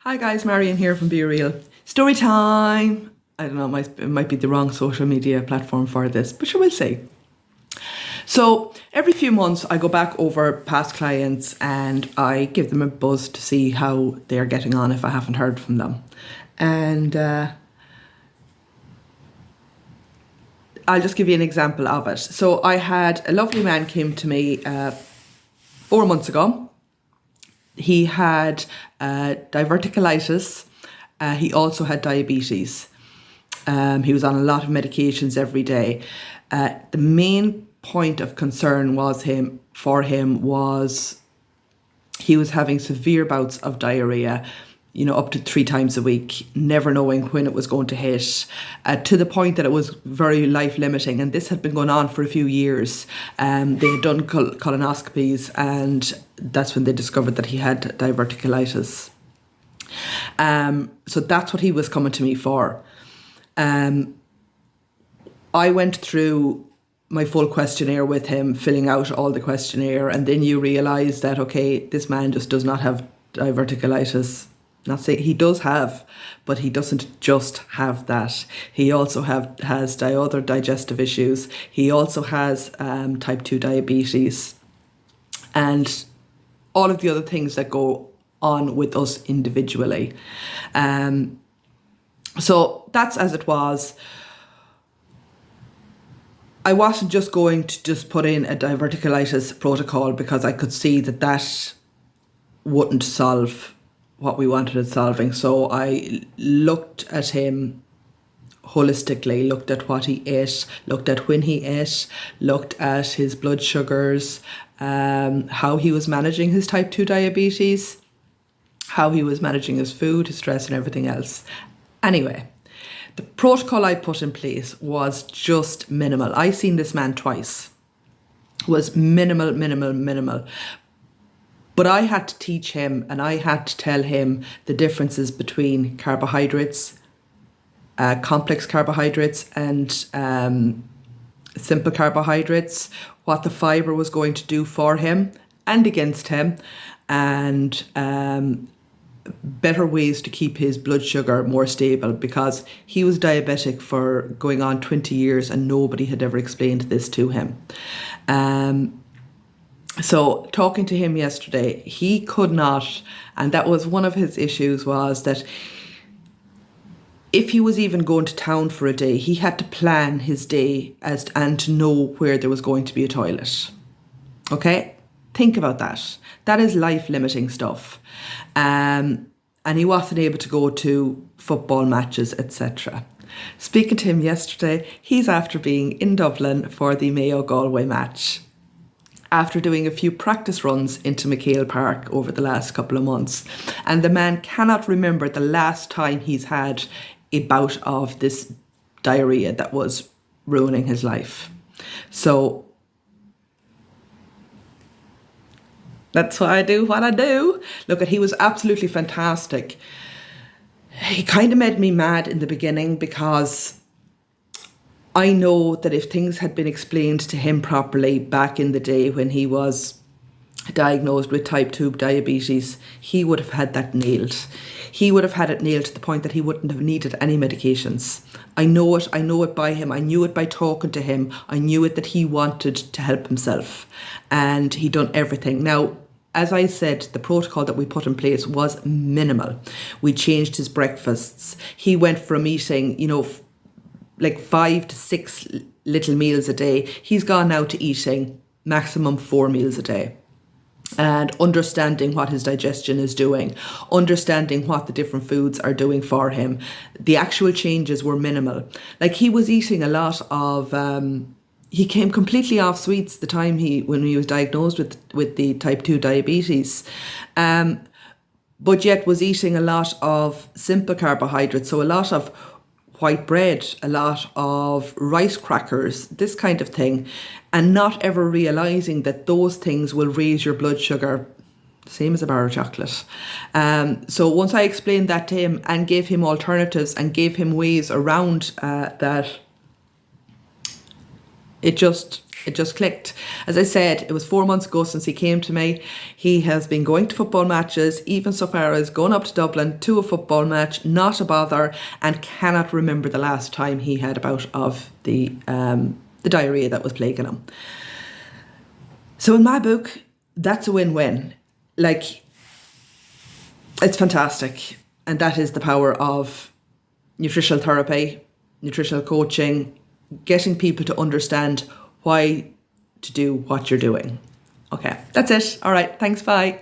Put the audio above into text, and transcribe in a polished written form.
Hi guys, Marion here from Be Real. Story time! I don't know, it might be the wrong social media platform for this, but sure we'll see. So every few months I go back over past clients and I give them a buzz to see how they're getting on if I haven't heard from them. And I'll just give you an example of it. So I had a lovely man came to me 4 months ago. He had diverticulitis. He also had diabetes. He was on a lot of medications every day. The main point of concern for him was he was having severe bouts of diarrhea, up to 3 times a week, never knowing when it was going to hit, to the point that it was very life limiting. And this had been going on for a few years. They had done colonoscopies and that's when they discovered that he had diverticulitis. So that's what he was coming to me for. I went through my full questionnaire with him, filling out all the questionnaire, and then you realise that, okay, this man just does not have diverticulitis. Not say he does have, but he doesn't just have that. He also has other digestive issues. He also has type 2 diabetes and all of the other things that go on with us individually. So that's as it was. I wasn't just going to just put in a diverticulitis protocol because I could see that wouldn't solve what we wanted it solving. So I looked at him holistically, looked at what he ate, looked at when he ate, looked at his blood sugars, how he was managing his type 2 diabetes, how he was managing his food, his stress and everything else. Anyway, the protocol I put in place was just minimal. I seen this man twice. Was minimal. But I had to teach him and I had to tell him the differences between carbohydrates, complex carbohydrates and simple carbohydrates, what the fibre was going to do for him and against him, and better ways to keep his blood sugar more stable, because he was diabetic for going on 20 years and nobody had ever explained this to him. So talking to him yesterday, he could not, and that was one of his issues, was that if he was even going to town for a day, he had to plan his day and to know where there was going to be a toilet. Okay? Think about that. That is life-limiting stuff. And he wasn't able to go to football matches, etc. Speaking to him yesterday, he's after being in Dublin for the Mayo-Galway match, after doing a few practice runs into McHale Park over the last couple of months. And the man cannot remember the last time he's had a bout of this diarrhea that was ruining his life. So that's why I do what I do. Look, he was absolutely fantastic. He kind of made me mad in the beginning because I know that if things had been explained to him properly back in the day when he was diagnosed with type 2 diabetes, he would have had that nailed. He would have had it nailed to the point that he wouldn't have needed any medications. I know it by him. I knew it by talking to him. I knew it that he wanted to help himself and he done everything. Now, as I said, the protocol that we put in place was minimal. We changed his breakfasts. He went from eating, like 5 to 6 little meals a day. He's gone now to eating maximum 4 meals a day. And understanding what his digestion is doing, understanding what the different foods are doing for him. The actual changes were minimal. Like he was eating a lot of, he came completely off sweets the time when he was diagnosed with the type 2 diabetes. But yet was eating a lot of simple carbohydrates. So a lot of white bread, a lot of rice crackers, this kind of thing, and not ever realising that those things will raise your blood sugar, same as a bar of chocolate. So once I explained that to him and gave him alternatives and gave him ways around that, it just It just clicked. As I said, it was 4 months ago since he came to me. He has been going to football matches, even so far as going up to Dublin to a football match, not a bother, and cannot remember the last time he had a bout of the diarrhea that was plaguing him. So in my book, that's a win-win. Like, it's fantastic. And that is the power of nutritional therapy, nutritional coaching, getting people to understand why to do what you're doing. Okay, that's it. All right, thanks, bye.